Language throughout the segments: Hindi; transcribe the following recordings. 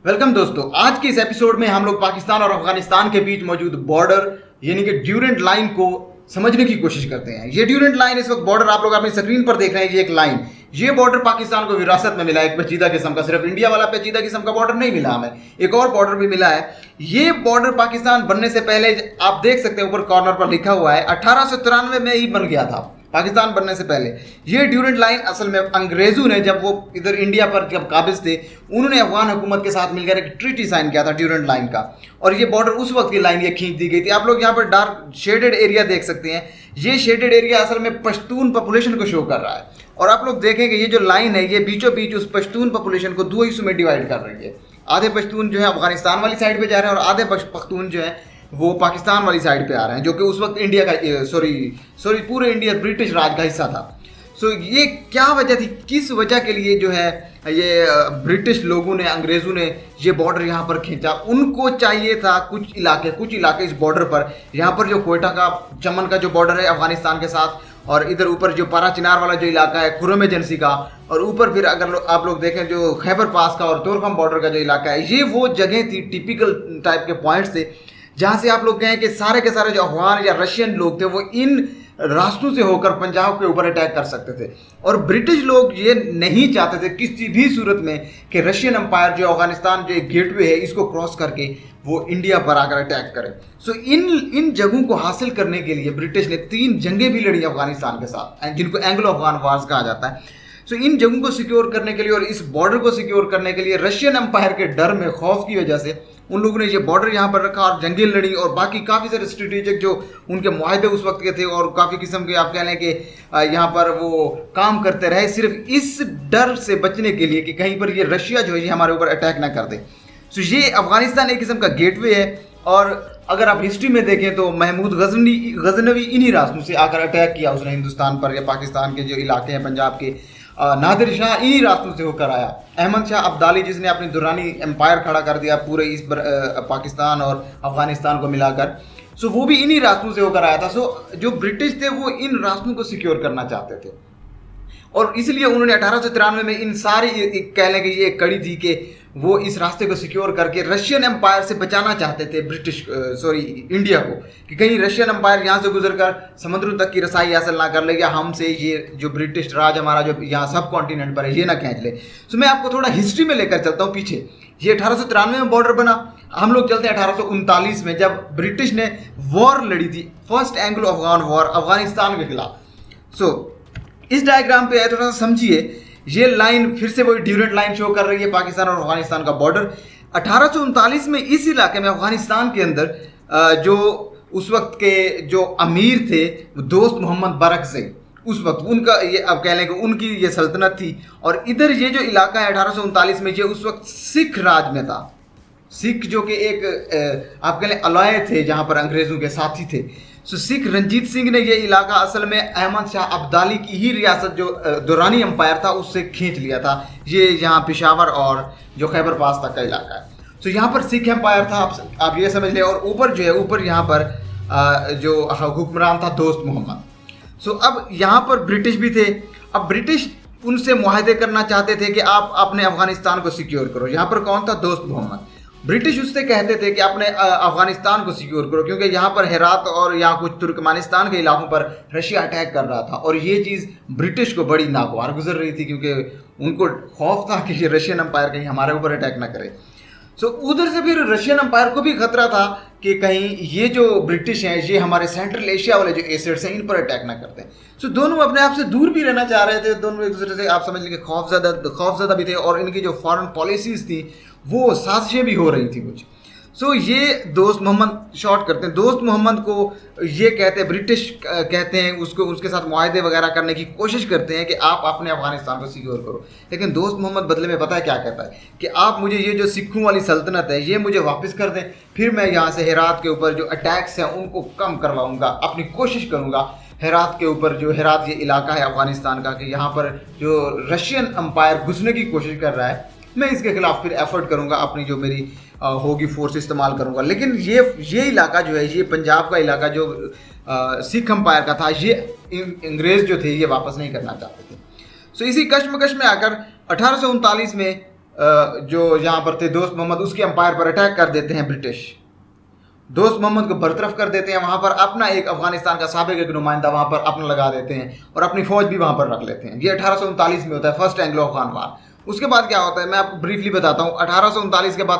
वेलकम दोस्तों। आज के इस एपिसोड में हम लोग पाकिस्तान और अफगानिस्तान के बीच मौजूद बॉर्डर यानी कि ड्यूरेंट लाइन को समझने की कोशिश करते हैं। ये ड्यूरेंट लाइन, इस वक्त बॉर्डर आप लोग अपनी स्क्रीन पर देख रहे हैं। ये एक लाइन, ये बॉर्डर पाकिस्तान को विरासत में मिला है, एक पेचीदा किस्म का। सिर्फ इंडिया वाला पेचीदा किस्म का बॉर्डर नहीं मिला हमें, एक और बॉर्डर भी मिला है। ये बॉर्डर पाकिस्तान बनने से पहले आप देख सकते हैं, ऊपर कॉर्नर पर लिखा हुआ है 1893 में ही बन गया था। पाकिस्तान बनने से पहले ये ड्यूरेंट लाइन असल में अंग्रेजों ने, जब वो इधर इंडिया पर जब काबिज थे, उन्होंने अफगान हुकूमत के साथ मिलकर एक ट्रीटी साइन किया था ड्यूरेंट लाइन का। और ये बॉर्डर उस वक्त की लाइन ये खींच दी गई थी। आप लोग यहाँ पर डार्क शेडेड एरिया देख सकते हैं। ये शेडेड एरिया असल में पश्तून पॉपुलेशन को शो कर रहा है। और आप लोग देखेंगे ये जो लाइन है ये बीचों बीच उस पश्तून पॉपुलेशन को दो हिस्सों में डिवाइड कर रही है। आधे पश्तून जो है अफगानिस्तान वाली साइड पे जा रहे हैं और आधे पख्तून जो है वो पाकिस्तान वाली साइड पे आ रहे हैं, जो कि उस वक्त इंडिया का सॉरी पूरे इंडिया ब्रिटिश राज का हिस्सा था। सो ये क्या वजह थी, किस वजह के लिए जो है ये ब्रिटिश लोगों ने, अंग्रेज़ों ने ये बॉर्डर यहाँ पर खींचा। उनको चाहिए था कुछ इलाके इस बॉर्डर पर, यहाँ पर जो कोयटा का चमन का जो बॉर्डर है अफगानिस्तान के साथ, और इधर ऊपर जो पारा चिनार वाला जो इलाका है खुर्रम एजेंसी का, और ऊपर फिर अगर आप लोग देखें जो खैबर पास का और तोरखम बॉर्डर का जो इलाका है, ये वो जगह थी, टिपिकल टाइप के पॉइंट्स थे जहाँ से आप लोग कहें कि सारे के सारे जो अफगान या रशियन लोग थे वो इन रास्तों से होकर पंजाब के ऊपर अटैक कर सकते थे। और ब्रिटिश लोग ये नहीं चाहते थे किसी भी सूरत में कि रशियन एम्पायर जो अफगानिस्तान जो एक गेटवे है इसको क्रॉस करके वो इंडिया पर आकर अटैक करे। सो इन जगहों को हासिल करने के लिए ब्रिटिश ने 3 जंगें भी लड़ी अफगानिस्तान के साथ, जिनको एंग्लो अफगान वार्स कहा जाता है। सो इन जगहों को सिक्योर करने के लिए और इस बॉर्डर को सिक्योर करने के लिए रशियन एम्पायर के डर में, खौफ की वजह से उन लोगों ने ये बॉर्डर यहाँ पर रखा और जंगें लड़ी। और बाकी काफ़ी सारे स्ट्रेटेजिक जो उनके मुआहदे उस वक्त के थे और काफ़ी किस्म के आप कह लें कि यहाँ पर वो काम करते रहे, सिर्फ इस डर से बचने के लिए कि कहीं पर ये रशिया जो है ये हमारे ऊपर अटैक ना कर दे। सो ये अफगानिस्तान एक किस्म का गेटवे है। और अगर आप हिस्ट्री में देखें तो महमूद गजनवी इन्हीं रास्तों से आकर अटैक किया उसने हिंदुस्तान पर, या पाकिस्तान के जो इलाके हैं पंजाब के। नादिर शाह इन्हीं रास्तों से होकर आया। अहमद शाह अब्दाली जिसने अपनी दुरानी एम्पायर खड़ा कर दिया पूरे इस पाकिस्तान और अफगानिस्तान को मिलाकर, सो वो भी इन्हीं रास्तों से होकर आया था। सो जो ब्रिटिश थे वो इन रास्तों को सिक्योर करना चाहते थे और इसलिए उन्होंने 1893 में इन सारी कह लें कि ये एक कड़ी थी कि वो इस रास्ते को सिक्योर करके रशियन एम्पायर से बचाना चाहते थे इंडिया को, कि कहीं रशियन एम्पायर यहाँ से गुजरकर समुद्रों तक की रसाई हासिल ना कर ले, या हमसे ये जो ब्रिटिश राज हमारा जो यहाँ सब कॉन्टिनेंट पर है ये ना खींच ले। सो मैं आपको थोड़ा हिस्ट्री में लेकर चलता हूँ पीछे। ये 1893 में बॉर्डर बना। हम लोग चलते हैं 1839 में, जब ब्रिटिश ने वॉर लड़ी थी, first Anglo Afghan war Afghanistan के खिलाफ। सो इस डायग्राम पे थोड़ा सा समझिए, ये लाइन फिर से वही ड्यूरेंट लाइन शो कर रही है पाकिस्तान और अफगानिस्तान का बॉर्डर। 1839 में इस इलाके में अफगानिस्तान के अंदर जो उस वक्त के जो अमीर थे दोस्त मोहम्मद बरकज़ई, उस वक्त उनका ये अब कह लें कि उनकी ये सल्तनत थी। और इधर ये जो इलाका है 1839 में, ये उस वक्त सिख राज में था। सिख जो कि एक आप कह लें अलॉय थे, जहाँ पर अंग्रेज़ों के साथी थे। सो सिख रंजीत सिंह ने ये इलाका असल में अहमद शाह अब्दाली की ही रियासत जो दुरानी एम्पायर था उससे खींच लिया था। ये यहाँ पेशावर और जो खैबर पास तक का इलाका है। सो यहाँ पर सिख एम्पायर था, आप ये समझ लें। और ऊपर जो है, ऊपर यहाँ पर जो हुक्मरान था दोस्त मोहम्मद। सो अब यहाँ पर ब्रिटिश भी थे। अब ब्रिटिश उनसे मुआहदे करना चाहते थे कि आप अपने अफगानिस्तान को सिक्योर करो। यहाँ पर कौन था? दोस्त मोहम्मद। ब्रिटिश उससे कहते थे कि अपने अफगानिस्तान को सिक्योर करो, क्योंकि यहाँ पर हेरात और यहाँ कुछ तुर्कमानिस्तान के इलाकों पर रशिया अटैक कर रहा था। और ये चीज़ ब्रिटिश को बड़ी नागवार गुजर रही थी, क्योंकि उनको खौफ था कि ये रशियन एम्पायर कहीं हमारे ऊपर अटैक ना करे। सो उधर से फिर रशियन एम्पायर को भी खतरा था कि कहीं ये जो ब्रिटिश हैं ये हमारे सेंट्रल एशिया वाले जो एसेट्स हैं इन पर अटैक ना करते हैं। सो दोनों अपने आप से दूर भी रहना चाह रहे थे। दोनों एक दूसरे से आप समझ लीजिए खौफजदा भी थे, और इनकी जो फॉरेन पॉलिसीज़ थी वो साजिशें भी हो रही थी कुछ। सो ये दोस्त मोहम्मद शॉर्ट करते हैं। दोस्त मोहम्मद को ये कहते हैं, ब्रिटिश कहते हैं उसको, उसके साथ मुआहदे वगैरह करने की कोशिश करते हैं कि आप अपने अफगानिस्तान को सिक्योर करो। लेकिन दोस्त मोहम्मद बदले में पता है क्या कहता है कि आप मुझे ये जो सिखों वाली सल्तनत है ये मुझे वापस कर दें, फिर मैं यहाँ से हेरात के ऊपर जो अटैक्स हैं उनको कम करवाऊँगा, अपनी कोशिश करूँगा हेरात के ऊपर, जो हेरात ये इलाका है अफगानिस्तान का कि यहाँ पर जो रशियन एम्पायर घुसने की कोशिश कर रहा है, मैं इसके खिलाफ फिर एफर्ट करूँगा, अपनी जो मेरी होगी फोर्स इस्तेमाल करूँगा। लेकिन ये इलाका जो है, ये पंजाब का इलाका जो सिख एम्पायर का था, ये अंग्रेज़ जो थे ये वापस नहीं करना चाहते थे। सो इसी कश्मकश में आकर 1839 में जो यहाँ पर थे दोस्त मोहम्मद, उसके एम्पायर पर अटैक कर देते हैं ब्रिटिश। दोस्त मोहम्मद को बरतरफ कर देते हैं, वहाँ पर अपना एक अफगानिस्तान का साबिक एक नुमाइंदा वहाँ पर अपना लगा देते हैं और अपनी फौज भी वहाँ पर रख लेते हैं। ये 1839 में होता है, फर्स्ट एंग्लो अफगान वार। उसके बाद क्या होता है मैं आपको ब्रीफली बताता हूँ। 1839 के बाद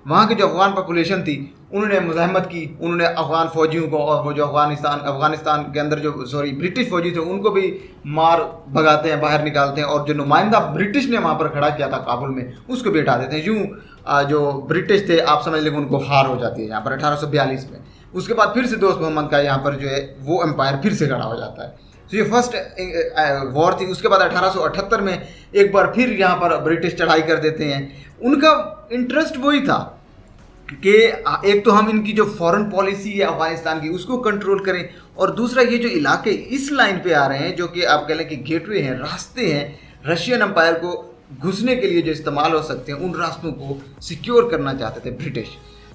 वहाँ की जो अफगान पॉपुलेशन थी उन्होंने मुजाहमत की, उन्होंने अफगान फौजियों को और वो जो अफगानिस्तान के अंदर जो ब्रिटिश फौजी थे उनको भी मार भगाते हैं, बाहर निकालते हैं, और जो नुमाइंदा ब्रिटिश ने वहाँ पर खड़ा किया था काबुल में उसको भी हटा देते हैं। यूँ जो ब्रिटिश थे आप समझ लेंगे उनको हार हो जाती है यहाँ पर 1842 में। उसके बाद फिर से दोस्त मोहम्मद का यहाँ पर जो है वो एम्पायर फिर से खड़ा हो जाता है। तो ये फर्स्ट वॉर थी। उसके बाद 1878 में एक बार फिर यहाँ पर ब्रिटिश चढ़ाई कर देते हैं। उनका इंटरेस्ट वही था कि एक तो हम इनकी जो फॉरेन पॉलिसी है अफगानिस्तान की उसको कंट्रोल करें, और दूसरा ये जो इलाके इस लाइन पे आ रहे हैं जो कि आप कह लें कि गेटवे हैं, रास्ते हैं रशियन एम्पायर को घुसने के लिए जो इस्तेमाल हो सकते हैं, उन रास्तों को सिक्योर करना चाहते थे ब्रिटिश।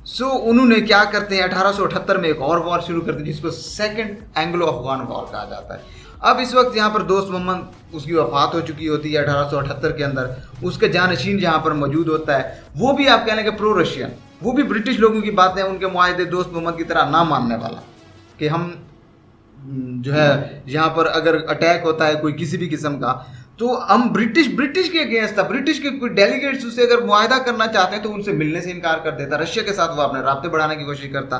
सो उन्होंने क्या करते हैं 1878 में एक और वॉर शुरू करते हैं जिसको सेकंड एंग्लो अफगान वॉर कहा जाता है। अब इस वक्त यहाँ पर दोस्त मोहम्मद उसकी वफात हो चुकी होती है 1878 के अंदर। उसके जानशीन जहाँ पर मौजूद होता है वो भी आप कह लें कि प्रो रशियन, वो भी ब्रिटिश लोगों की बातें उनके मुआहदे दोस्त मोहम्मद की तरह ना मानने वाला कि हम जो है यहाँ पर अगर अटैक होता है कोई किसी भी किस्म का तो हम ब्रिटिश के अगेंस्ट था। ब्रिटिश के कोई डेलीगेट्स उससे अगर मुआहदा करना चाहते हैं तो उनसे मिलने से इनकार कर देता। रशिया के साथ वो अपने राब्ते बढ़ाने की कोशिश करता।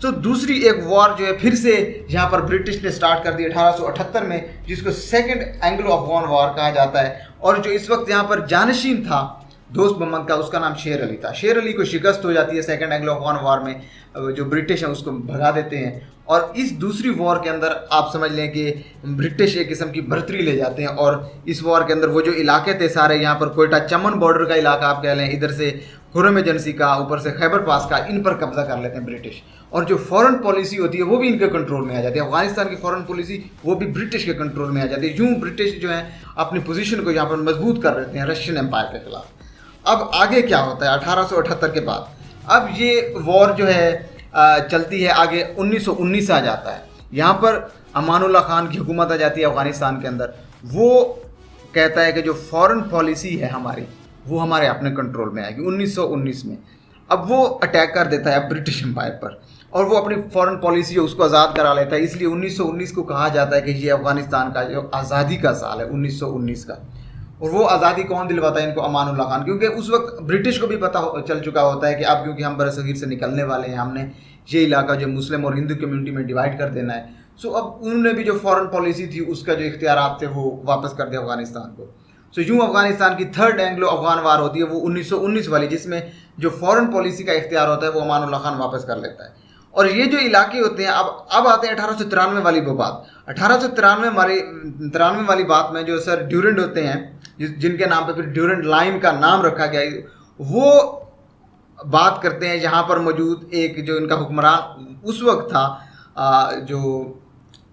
तो दूसरी एक वॉर जो है फिर से यहाँ पर ब्रिटिश ने स्टार्ट कर दी 1878 में, जिसको सेकंड एंग्लो अफगान वॉर कहा जाता है। और जो इस वक्त यहाँ पर जानशीन था दोस्त मोहम्मद का, उसका नाम शेर अली था। शेर अली को शिकस्त हो जाती है सेकंड एंग्लो अफगान वॉर में, जो ब्रिटिश है उसको भगा देते हैं। और इस दूसरी वॉर के अंदर आप समझ लें कि ब्रिटिश एक किस्म की बढ़तरी ले जाते हैं, और इस वॉर के अंदर वो जो इलाके थे सारे यहाँ पर कोयटा चमन बॉर्डर का इलाका आप कह लें, इधर से खुरम एजेंसी का, ऊपर से खैबर पास का, इन पर कब्जा कर लेते हैं ब्रिटिश। और जो फॉरेन पॉलिसी होती है वो भी इनके कंट्रोल में आ जाती है। अफगानिस्तान की फॉरेन पॉलिसी वो भी ब्रिटिश के कंट्रोल में आ जाती है। यूँ ब्रिटिश जो है अपनी पोजीशन को यहाँ पर मजबूत कर लेते हैं रशियन एम्पायर के खिलाफ। अब आगे क्या होता है 1878 के बाद, अब ये वॉर जो है चलती है आगे 1919 आ जाता है। यहाँ पर अमानुल्लाह खान की हुकूमत आ जाती है अफगानिस्तान के अंदर। वो कहता है कि जो फॉरेन पॉलिसी है हमारी वो हमारे अपने कंट्रोल में आएगी 1919 में। अब वो अटैक कर देता है ब्रिटिश एम्पायर पर और वो अपनी फॉरेन पॉलिसी है उसको आज़ाद करा लेता है। इसलिए 1919 को कहा जाता है कि ये अफगानिस्तान का जो आज़ादी का साल है 1919 का। और वो आज़ादी कौन दिलवाता है इनको? अमानुल्लाह खान। क्योंकि उस वक्त ब्रिटिश को भी पता चल चुका होता है कि अब क्योंकि हम बरसगीर से निकलने वाले हैं, हमने ये इलाका जो मुस्लिम और हिंदू कम्युनिटी में डिवाइड कर देना है। सो अब उन्होंने भी जो फॉरेन पॉलिसी थी उसका जो इख्तियारात थे वो वापस कर दिया अफगानिस्तान को। सो यूँ अफगानिस्तान की थर्ड एंग्लो अफगान वार होती है वो 1919 वाली, जिसमें जो फॉरेन पॉलिसी का इख्तियार होता है वो अमानुल्लाह खान वापस कर लेता है। और ये जो इलाके होते हैं अब आते हैं 1893 वाली वो बात। 1893 वाली बात में जो सर ड्यूरेंट होते हैं, जिनके नाम पे फिर ड्यूरेंट लाइन का नाम रखा गया, वो बात करते हैं जहाँ पर मौजूद एक जो इनका हुक्मरान उस वक्त था जो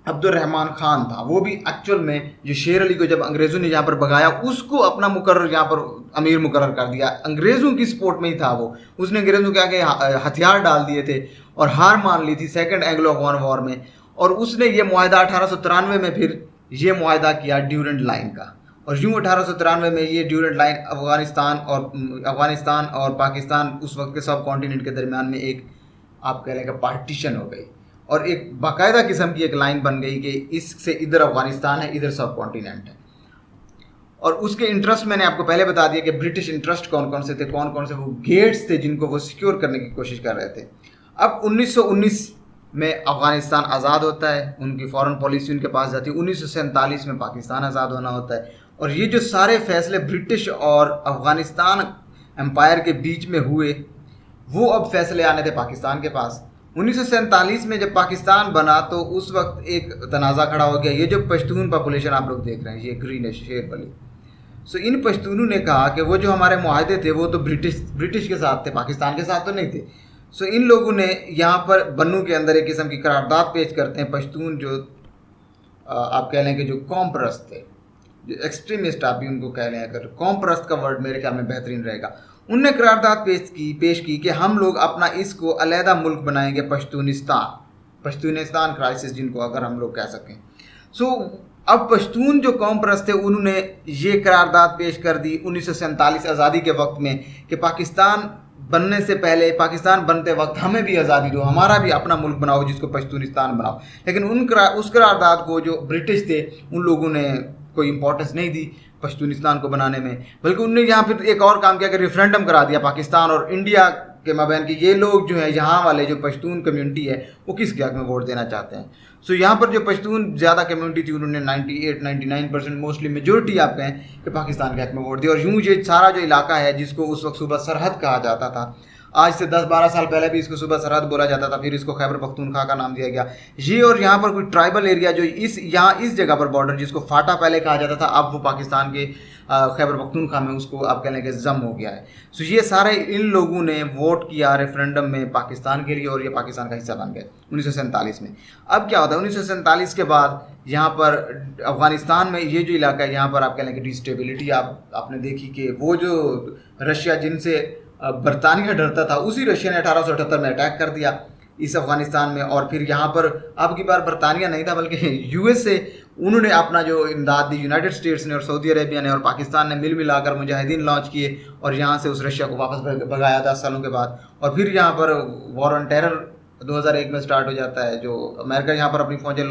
अब्दुर्रहमान खान था, वो भी एक्चुअल में जो शेर अली को जब अंग्रेज़ों ने यहाँ पर भगाया उसको अपना मुकर्रर यहाँ पर अमीर मुकर्रर कर दिया। अंग्रेज़ों की सपोर्ट में ही था वो, उसने अंग्रेज़ों के आगे हथियार डाल दिए थे और हार मान ली थी सेकंड एंग्लो अफगान वॉर में। और उसने ये मुआहदा 1893 में फिर ये मुआहदा किया ड्यूरेंट लाइन का। और यूँ 1893 में ये ड्यूरेंट लाइन अफगानिस्तान और पाकिस्तान उस वक्त के सब कॉन्टिनेंट के दरमियान में एक आप कह लें कि पार्टीशन हो गई और एक बाकायदा किस्म की एक लाइन बन गई कि इससे इधर अफगानिस्तान है, इधर सब कॉन्टिनेंट है। और उसके इंटरेस्ट मैंने आपको पहले बता दिया कि ब्रिटिश इंटरेस्ट कौन कौन से थे, कौन कौन से वो गेट्स थे जिनको वो सिक्योर करने की कोशिश कर रहे थे। अब 1919 में अफगानिस्तान आज़ाद होता है, उनकी फॉरेन पॉलिसी उनके पास जाती है। 1947 में पाकिस्तान आज़ाद होना होता है। और ये जो सारे फैसले ब्रिटिश और अफगानिस्तान एम्पायर के बीच में हुए वो अब फैसले आने थे पाकिस्तान के पास। 1947 में जब पाकिस्तान बना तो उस वक्त एक तनाज़ा खड़ा हो गया। ये जो पश्तून पॉपुलेशन आप लोग देख रहे हैं, ये ग्रीन है शेर वाली। सो इन पश्तूनों ने कहा कि वो जो हमारे मुआहदे थे वो तो ब्रिटिश के साथ थे, पाकिस्तान के साथ तो नहीं थे। सो इन लोगों ने यहाँ पर बन्नू के अंदर एक किस्म की करारदाद पेश करते हैं। पश्तून जो आप कह लें कि जो कौम परस्त थे, जो एक्सट्रीमिस्ट आप भी उनको कह लें, अगर कौम परस्त का वर्ड मेरे ख्याल में बेहतरीन रहेगा, उनने करारदाद पेश की कि हम लोग अपना इसको अलहदा मुल्क बनाएंगे, पश्तूनिस्तान क्राइसिस जिनको अगर हम लोग कह सकें। सो अब पश्तून जो कौम परस्त थे उन्होंने ये करारदाद पेश कर दी 1947 आज़ादी के वक्त में कि पाकिस्तान बनने से पहले, पाकिस्तान बनते वक्त हमें भी आज़ादी दो, हमारा भी अपना मुल्क बनाओ जिसको पश्तूनिस्तान बनाओ। लेकिन उस करारदाद को जो ब्रिटिश थे उन लोगों ने कोई इंपॉर्टेंस नहीं दी पश्तूनिस्तान को बनाने में, बल्कि उनने यहाँ फिर एक और काम किया कि रेफरेंडम करा दिया पाकिस्तान और इंडिया के माबैन कि ये लोग जो है यहाँ वाले जो पश्तून कम्युनिटी है वो किस हक़ में वोट देना चाहते हैं। सो यहाँ पर जो पश्तून ज़्यादा कम्युनिटी थी उन्होंने 98-99% मोस्टली मेजोरिटी आप कहें कि पाकिस्तान के हक़ में वोट दिया। और यूँ ये सारा जो इलाका है जिसको उस वक्त सूबा सरहद कहा जाता था, आज से 10-12 साल पहले भी इसको सूबा सरहद बोला जाता था, फिर इसको खैबर पख्तूनख्वा का नाम दिया गया। ये और यहाँ पर कोई ट्राइबल एरिया जो इस जगह पर बॉर्डर जिसको फाटा पहले कहा जाता था, अब वो पाकिस्तान के खैबर पख्तूनख्वा में उसको आप कह लें कि जम हो गया है। सो ये सारे इन लोगों ने वोट किया रेफरेंडम में पाकिस्तान के लिए और ये पाकिस्तान का हिस्सा बन गए 1947 में। अब क्या होता है 1947 के बाद यहाँ पर अफ़गानिस्तान में ये जो इलाका है यहाँ पर आप कह लें कि डिस्टेबिलिटी आपने देखी कि वो जो रशिया जिनसे बरतानिया डरता था उसी रशिया ने 1878 में अटैक कर दिया इस अफ़गानिस्तान में। और फिर यहाँ पर अब की बार बरतानिया नहीं था बल्कि यूएस से उन्होंने अपना जो इमदाद दी, यूनाइटेड स्टेट्स ने और सऊदी अरेबिया ने और पाकिस्तान ने मिल मिलाकर मुजाहिदीन लॉन्च किए और यहाँ से उस रशिया को वापस भगाया 10 सालों के बाद। और फिर यहाँ पर वॉर ऑन टेरर 2001 में स्टार्ट हो जाता है, जो अमेरिका यहाँ पर अपनी फौजें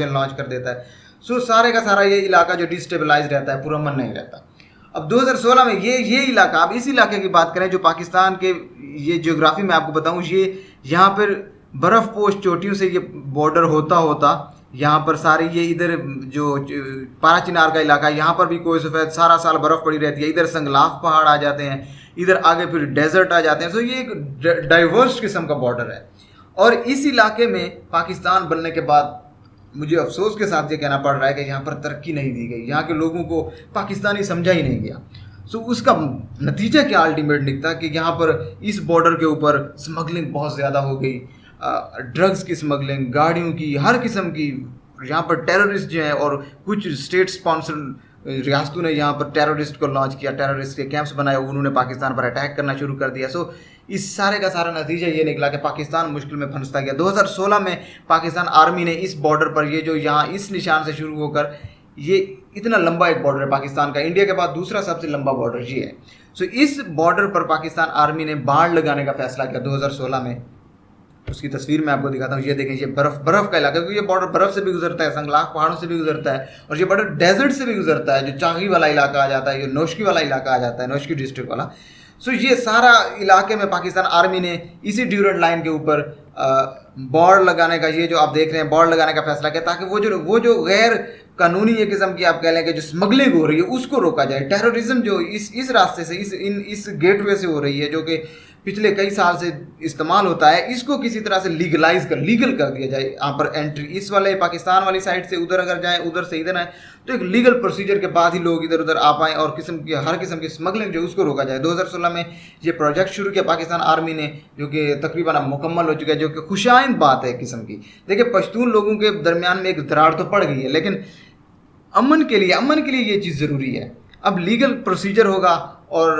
लॉन्च कर देता है। सो सारे का सारा ये इलाका जो डिस्टेबलाइज रहता है, पुरअमन नहीं रहता। अब 2016 में ये इलाका, अब इस इलाके की बात करें जो पाकिस्तान के ये ज्योग्राफी में आपको बताऊं, ये यहाँ पर बर्फ़ पोश चोटियों से ये बॉर्डर होता यहाँ पर सारी ये इधर जो पारा चिनार का इलाका है यहाँ पर भी कोई सफ़ेद सारा साल बर्फ़ पड़ी रहती है, इधर संगलाफ पहाड़ आ जाते हैं, इधर आगे फिर डेजर्ट आ जाते हैं। सो ये एक डाइवर्स किस्म का बॉर्डर है। और इस इलाके में पाकिस्तान बनने के बाद मुझे अफसोस के साथ ये कहना पड़ रहा है कि यहाँ पर तरक्की नहीं दी गई, यहाँ के लोगों को पाकिस्तानी समझा ही नहीं गया। सो उसका नतीजा क्या अल्टीमेट निकला कि यहाँ पर इस बॉर्डर के ऊपर स्मगलिंग बहुत ज़्यादा हो गई, ड्रग्स की स्मगलिंग, गाड़ियों की, हर किस्म की। यहाँ पर टेररिस्ट जो हैं और कुछ स्टेट स्पॉन्सर्ड रियासतों ने यहाँ पर टेररिस्ट को लॉन्च किया, टेररिस्ट के कैंप्स बनाए, उन्होंने पाकिस्तान पर अटैक करना शुरू कर दिया। सो इस सारे का सारा नतीजा ये निकला कि पाकिस्तान मुश्किल में फंसता गया। 2016 में पाकिस्तान आर्मी ने इस बॉर्डर पर ये जो यहाँ इस निशान से शुरू होकर ये इतना लंबा एक बॉर्डर है पाकिस्तान का, इंडिया के बाद दूसरा सबसे लंबा बॉर्डर ये है। सो इस बॉर्डर पर पाकिस्तान आर्मी ने बाड़ लगाने का फैसला किया 2016 में। उसकी तस्वीर मैं आपको दिखाता हूँ। ये देखें, ये बर्फ़ का इलाका, क्योंकि ये बॉर्डर बर्फ़ से भी गुजरता है, संगलाख पहाड़ों से भी गुजरता है और ये बॉर्डर डेजर्ट से भी गुजरता है, जो चांगी वाला इलाका आ जाता है, ये नौशकी वाला इलाका आ जाता है, नौशकी डिस्ट्रिक्ट वाला। सो ये सारा इलाके में पाकिस्तान आर्मी ने इसी ड्यूरेंट लाइन के ऊपर बॉर्डर लगाने का, ये जो आप देख रहे हैं बॉर्डर लगाने का फैसला किया ताकि वो जो गैर कानूनी एक किस्म की आप कह लें कि जो स्मगलिंग हो रही है उसको रोका जाए। टेररिज्म जो इस रास्ते से इस गेटवे से हो रही है, जो कि पिछले कई साल से इस्तेमाल होता है, इसको किसी तरह से लीगल कर दिया जाए। यहाँ पर एंट्री इस वाले पाकिस्तान वाली साइड से उधर अगर जाएँ, उधर से इधर आए, तो एक लीगल प्रोसीजर के बाद ही लोग इधर उधर आ पाएँ और हर किस्म की स्मगलिंग जो उसको रोका जाए। 2016 में ये प्रोजेक्ट शुरू किया पाकिस्तान आर्मी ने, जो कि तकरीबन अब मुकम्मल हो चुका है, जो कि खुशाइंद बात है किस्म की। देखिए, पश्तून लोगों के दरमियान में एक दरार तो पड़ गई है, लेकिन अमन के लिए ये चीज़ ज़रूरी है। अब लीगल प्रोसीजर होगा और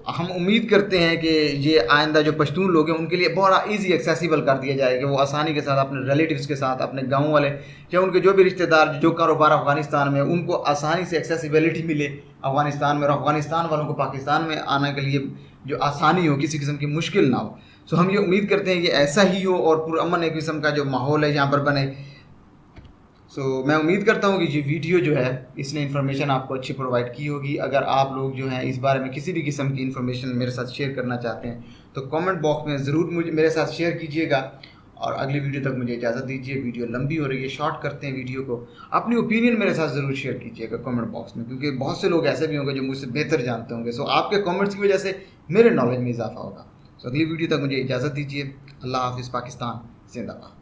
हम उम्मीद करते हैं कि ये आइंदा जो पश्तून लोग हैं उनके लिए बहुत ईजी एक्सेसिबल कर दिया जाए कि वो आसानी के साथ अपने रिलेटिव्स के साथ, अपने गाँव वाले या उनके जो भी रिश्तेदार जो कारोबार अफ़गानिस्तान में, उनको आसानी से एक्सेसिबिलिटी मिले अफ़गानिस्तान में, और अफ़गानिस्तान वालों को पाकिस्तान में आने के लिए जो आसानी हो, किसी किस्म की मुश्किल ना हो। सो हम ये उम्मीद करते हैं कि ऐसा ही हो और पुरअमन एक किस्म का जो माहौल है यहाँ पर बने। सो मैं उम्मीद करता हूँ कि ये वीडियो जो है इसने इन्फॉर्मेशन आपको अच्छी प्रोवाइड की होगी। अगर आप लोग जो हैं इस बारे में किसी भी किस्म की इन्फॉर्मेशन मेरे साथ शेयर करना चाहते हैं तो कमेंट बॉक्स में ज़रूर मेरे साथ शेयर कीजिएगा। और अगली वीडियो तक मुझे इजाज़त दीजिए। वीडियो लंबी हो रही है, शॉर्ट करते हैं वीडियो को। अपनी ओपिनियन मेरे साथ ज़रूर शेयर कीजिएगा कमेंट बॉक्स में, क्योंकि बहुत से लोग ऐसे भी होंगे जो मुझसे बेहतर जानते होंगे। सो आपके कमेंट्स की वजह से मेरे नॉलेज में इजाफा होगा। सो अगली वीडियो तक मुझे इजाज़त दीजिए। अल्लाह हाफिज़। पाकिस्तान जिंदाबाद।